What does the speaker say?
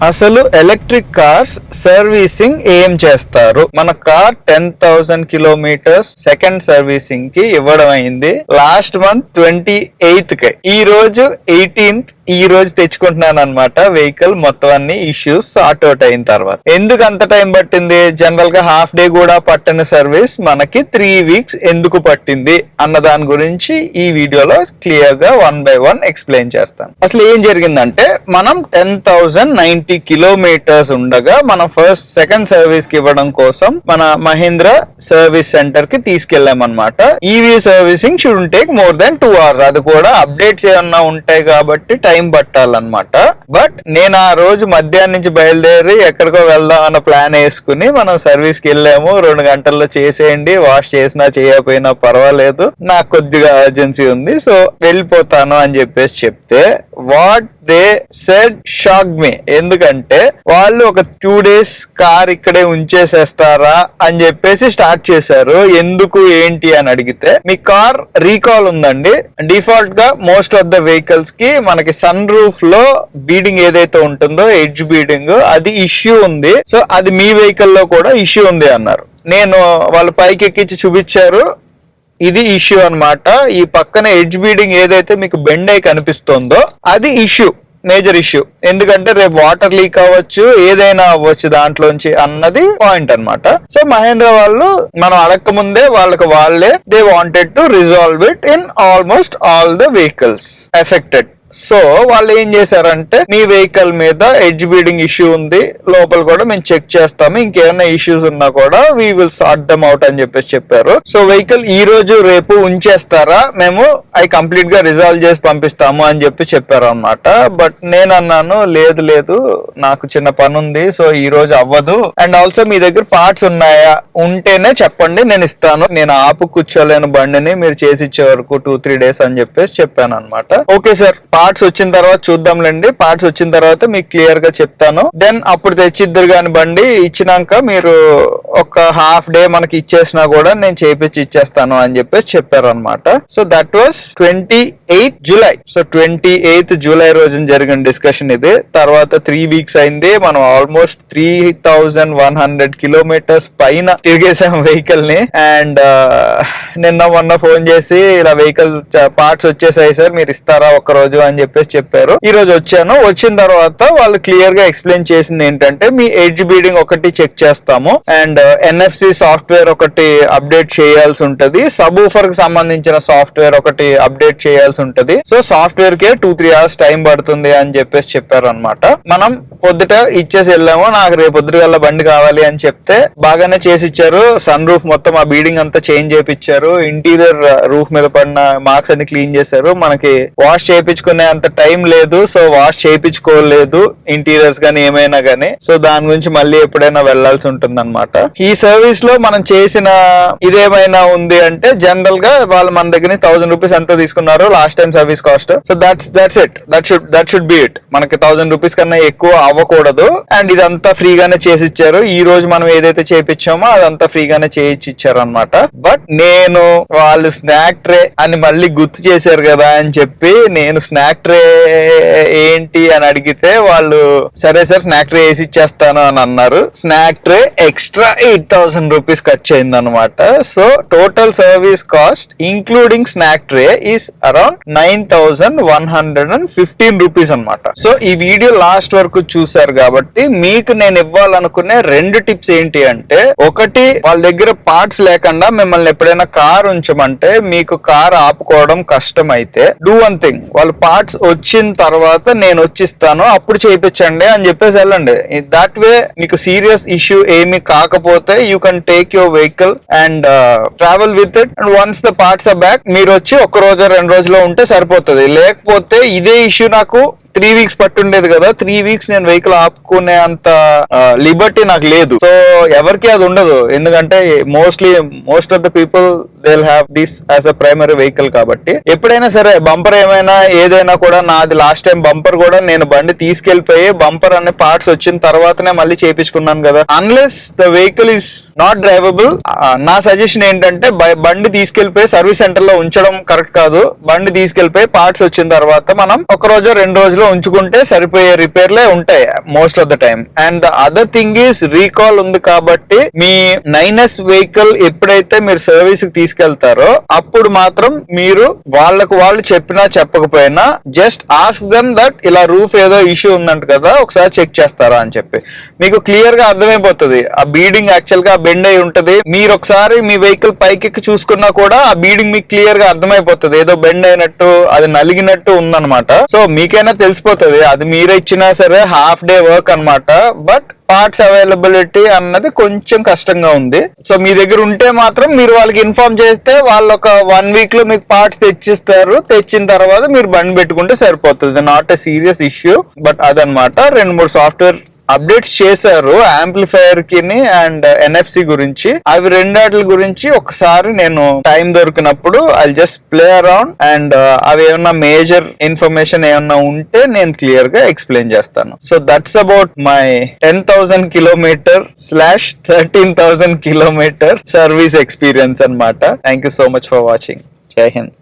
అసలు electric cars servicing ఏం చేస్తారు? మన కార్ 10,000 కిలోమీటర్స్ సెకండ్ సర్వీసింగ్ కి ఇవ్వడం అయింది లాస్ట్ మంత్ 28th కి. ఈ రోజు 18th, ఈ రోజు తెచ్చుకుంటున్నాను అనమాట వెహికల్. మొత్తం అన్ని ఇష్యూస్ సార్ట్ అవుట్ అయిన తర్వాత ఎందుకు అంత టైం పట్టింది? జనరల్ గా హాఫ్ డే కూడా పట్టని సర్వీస్ మనకి 3 weeks ఎందుకు పట్టింది అన్న దాని గురించి ఈ వీడియోలో క్లియర్ గా 1 by 1 ఎక్స్ప్లెయిన్ చేస్తాను. అసలు ఏం జరిగిందంటే, మనం 10,090 కిలోమీటర్స్ ఉండగా మనం సెకండ్ సర్వీస్ కి ఇవ్వడం కోసం మన మహీంద్రా సర్వీస్ సెంటర్ కి తీసుకెళ్లాం అనమాట. EV servicing should take more than 2 hours. అది కూడా అప్డేట్స్ ఏమన్నా ఉంటాయి కాబట్టి టైం పట్టాలన్నమాట. బట్ నేను ఆ రోజు మధ్యాహ్నం నుంచి బయలుదేరి ఎక్కడికో వెళ్దాం అన్న ప్లాన్ వేసుకుని మనం సర్వీస్ కి వెళ్ళాము. 2 గంటల్లో చేసేయండి, వాష్ చేసినా చేయకపోయినా పర్వాలేదు, నాకు కొద్దిగా అర్జెన్సీ ఉంది, సో వెళ్ళిపోతాను అని చెప్పేసి చెప్తే వాట్ దే సెడ్ షాక్ మీ. ఎందుకంటే వాళ్ళు ఒక 2 days కార్ ఇక్కడే ఉంచేసేస్తారా అని చెప్పేసి స్టార్ట్ చేశారు. ఎందుకు ఏంటి అని అడిగితే, మీ కార్ రీకాల్ ఉందండి. డిఫాల్ట్ గా మోస్ట్ ఆఫ్ ద వెహికల్స్ కి మనకి సన్ రూఫ్ లో బీడింగ్ ఏదైతే ఉంటుందో, ఎడ్జ్ బీడింగ్, అది ఇష్యూ ఉంది. సో అది మీ వెహికల్ లో కూడా ఇష్యూ ఉంది అన్నారు. నేను వాళ్ళు పైకి ఎక్కించి చూపించారు, ఇది ఇష్యూ అన్నమాట. ఈ పక్కన ఎడ్జ్ బీడింగ్ ఏదైతే మీకు బెండ్ అయి కనిపిస్తుందో అది ఇష్యూ, మేజర్ ఇష్యూ. ఎందుకంటే రేపు వాటర్ లీక్ అవ్వచ్చు, ఏదైనా అవ్వచ్చు దాంట్లోంచి అన్నది పాయింట్ అన్నమాట. సో మహేంద్ర వాళ్ళు మనం అడగక ముందే వాళ్ళే they wanted to resolve it in almost all the vehicles affected. So వాళ్ళు ఏం చేశారంటే, మీ వెహికల్ మీద ఎడ్జ్ బీడింగ్ ఇష్యూ ఉంది, లోపల కూడా మేము చెక్ చేస్తాము, ఇంకేమైనా ఇష్యూస్ ఉన్నా కూడా we will sort them out అని చెప్పేసి చెప్పారు. సో వెహికల్ ఈ రోజు రేపు ఉంచేస్తారా, మేము అవి కంప్లీట్ గా రిజాల్వ్ చేసి పంపిస్తాము అని చెప్పారు అనమాట. బట్ నేను అన్నాను, లేదు నాకు చిన్న పని ఉంది, సో ఈ రోజు అవ్వదు. అండ్ ఆల్సో మీ దగ్గర పార్ట్స్ ఉన్నాయా, ఉంటేనే చెప్పండి, నేను ఇస్తాను. నేను ఆపు కూర్చోలేను బండిని, మీరు చేసి ఇచ్చే వరకు 2-3 days అని చెప్పేసి చెప్పాను అనమాట. ఓకే సార్, పార్ట్స్ వచ్చిన తర్వాత చూద్దాంలేండి, పార్ట్స్ వచ్చిన తర్వాత మీకు క్లియర్ గా చెప్తాను, దెన్ అప్పుడు తెచ్చిద్దరు కాని బండి. ఇచ్చినాక మీరు ఒక హాఫ్ డే మనకి ఇచ్చేసినా కూడా నేను చేపించి ఇచ్చేస్తాను అని చెప్పేసి చెప్పారు అనమాట. So that was 28th July. So 28th July రోజున జరిగిన డిస్కషన్ ఇది. తర్వాత 3 weeks అయింది. మనం ఆల్మోస్ట్ 3,100 కిలోమీటర్స్ పైన తిరిగేసాం వెహికల్ ని. అండ్ నిన్న మొన్న ఫోన్ చేసి, ఇలా వెహికల్ పార్ట్స్ వచ్చేసాయి సార్, మీరు ఇస్తారా ఒక రోజు అని చెప్పేసి చెప్పారు. ఈ రోజు వచ్చాను. వచ్చిన తర్వాత వాళ్ళు క్లియర్ గా ఎక్స్ప్లెయిన్ చేసింది ఏంటంటే, మీ ఎడ్జ్ బీడింగ్ ఒకటి చెక్ చేస్తాము, అండ్ ఎన్ఎఫ్సి సాఫ్ట్వేర్ ఒకటి అప్డేట్ చేయాల్సి ఉంటది, సబ్ ఊఫర్ కి సంబంధించిన సాఫ్ట్వేర్ ఒకటి అప్డేట్ చేయాల్సి ఉంటది. సో సాఫ్ట్వేర్ కే 2-3 hours టైం పడుతుంది అని చెప్పేసి చెప్పారు అనమాట. మనం పొద్దుట ఇచ్చేసి వెళ్ళాము. నాకు రేపు పొద్దుగల బండి కావాలి అని చెప్తే బాగానే చేసి ఇచ్చారు. సన్ రూఫ్ మొత్తం ఆ బీడింగ్ అంతా చేంజ్ చేయించారు. ఇంటీరియర్ రూఫ్ మీద పడిన మార్క్స్ అన్ని క్లీన్ చేశారు. మనకి వాష్ చేయించుకునే అంత టైం లేదు, సో వాష్ చేయించుకోలేదు ఇంటీరియర్స్ గానీ ఏమైనా గానీ. సో దాని గురించి మళ్ళీ ఎప్పుడైనా వెళ్లాల్సి ఉంటుంది అనమాట. ఈ సర్వీస్ లో మనం చేసిన ఇదేమైనా ఉంది అంటే, జనరల్ గా వాళ్ళు మన దగ్గర 1,000 rupees ఎంత తీసుకున్నారు last time service cost. So that's it. That should be it. మనకి 1,000 rupees కన్నా ఎక్కువ అవ్వకూడదు. అండ్ ఇదంతా ఫ్రీగానే చేసి ఇచ్చారు. ఈ రోజు మనం ఏదైతే చేయించామో అదంతా ఫ్రీగానే చేయించి ఇచ్చారు అనమాట. బట్ నేను వాళ్ళు స్నాక్ ట్రే అని మళ్ళీ గుర్తు చేశారు కదా అని చెప్పి, నేను స్నాక్ ట్రే ఏంటి అని అడిగితే వాళ్ళు సరే సార్ స్నాక్ ట్రే వేసి ఇచ్చేస్తాను అని అన్నారు. స్నాక్ ట్రే ఎక్స్ట్రా 8,000 rupees ఖర్చు అయింది అనమాట. So total service cost including snack tray is around 9,115 rupees అనమాట. సో ఈ వీడియో లాస్ట్ వరకు చూసారు కాబట్టి మీకు నేను ఇవ్వాలనుకునే 2 టిప్స్ ఏంటి అంటే, ఒకటి, వాళ్ళ దగ్గర పార్ట్స్ లేకుండా మిమ్మల్ని ఎప్పుడైనా కార్ ఉంచమంటే, మీకు కార్ ఆపుకోవడం కష్టం అయితే, డూ వన్ థింగ్, వాళ్ళు పార్ట్స్ వచ్చిన తర్వాత నేను వచ్చిస్తాను అప్పుడు చేయించండి అని చెప్పేసి వెళ్ళండి. దట్ వే మీకు సీరియస్ ఇష్యూ ఏమి కాకపోతే you can take your vehicle and travel with it. And once the parts are back, మీరు వచ్చి 1 రోజు 2 రోజులో ఉంటే సరిపోతుంది. లేకపోతే ఇదే ఇష్యూ నాకు 3 weeks పట్టుండేది కదా. 3 weeks నేను వెహికల్ ఆపుకునే అంత లిబర్టీ నాకు లేదు. సో ఎవరికి అది ఉండదు, ఎందుకంటే most of the people they will have this as a primary vehicle. కాబట్టి ఎప్పుడైనా సరే బంపర్ ఏమైనా ఏదైనా కూడా, నాది లాస్ట్ టైం బంపర్ కూడా నేను బండి తీసుకెళ్లిపోయి బంపర్ అనే పార్ట్స్ వచ్చిన తర్వాతనే మళ్ళీ చేపించుకున్నాను కదా. Unless the vehicle is not drivable, నా సజెషన్ ఏంటంటే బండి తీసుకెళ్లిపోయి సర్వీస్ సెంటర్ లో ఉంచడం కరెక్ట్ కాదు. బండి తీసుకెళ్లిపోయి పార్ట్స్ వచ్చిన తర్వాత మనం 1 రోజు 2 రోజులు ఉంచుకుంటే సరిపోయే రిపేర్లే ఉంటాయి most of the time. And the other thing is recall ఉంది కాబట్టి మీ 9S వెహికల్ ఎప్పుడైతే మీరు సర్వీస్ కి తీసుకెళ్తారో అప్పుడు మాత్రం మీరు వాళ్ళు చెప్పినా చెప్పకపోయినా జస్ట్ ఆస్క్ దెమ్ దట్ ఇలా రూఫ్ ఏదో ఇష్యూ ఉందంట కదా, ఒకసారి చెక్ చేస్తారా అని చెప్పి మీకు క్లియర్ గా అర్థమైపోతుంది. ఆ బీడింగ్ యాక్చువల్ గా బెండ్ అయి ఉంటది. మీరు ఒకసారి మీ వెహికల్ పైకి చూసుకున్నా కూడా ఆ బీడింగ్ మీకు క్లియర్ గా అర్థమైపోతుంది, ఏదో బెండ్ అయినట్టు అది నలిగినట్టు ఉందన్నమాట. సో మీకైనా తెలిసిపోతుంది. అది మీరే ఇచ్చినా సరే హాఫ్ డే వర్క్ అన్నమాట. బట్ పార్ట్స్ అవైలబిలిటీ అన్నది కొంచెం కష్టంగా ఉంది. సో మీ దగ్గర ఉంటే మాత్రం మీరు వాళ్ళకి ఇన్ఫార్మ్ చేస్తే వాళ్ళు ఒక 1 వీక్ లో మీకు పార్ట్స్ తెచ్చిస్తారు. తెచ్చిన తర్వాత మీరు బండి పెట్టుకుంటే సరిపోతుంది. Not a serious issue. But అదనమాట 2-3 సాఫ్ట్వేర్ అప్డేట్స్ చేశారు యాంప్లిఫైయర్ కి అండ్ NFC గురించి. అవి రెండాటి గురించి ఒకసారి నేను టైం దొరికినప్పుడు I just play around and అవి ఏమన్నా మేజర్ ఇన్ఫర్మేషన్ ఏమన్నా ఉంటే నేను క్లియర్ గా ఎక్స్ప్లెయిన్ చేస్తాను. So that's about my 10,000 kilometer / 13,000 kilometer service experience అన్నమాట. Thank you so much for watching. జై హింద్.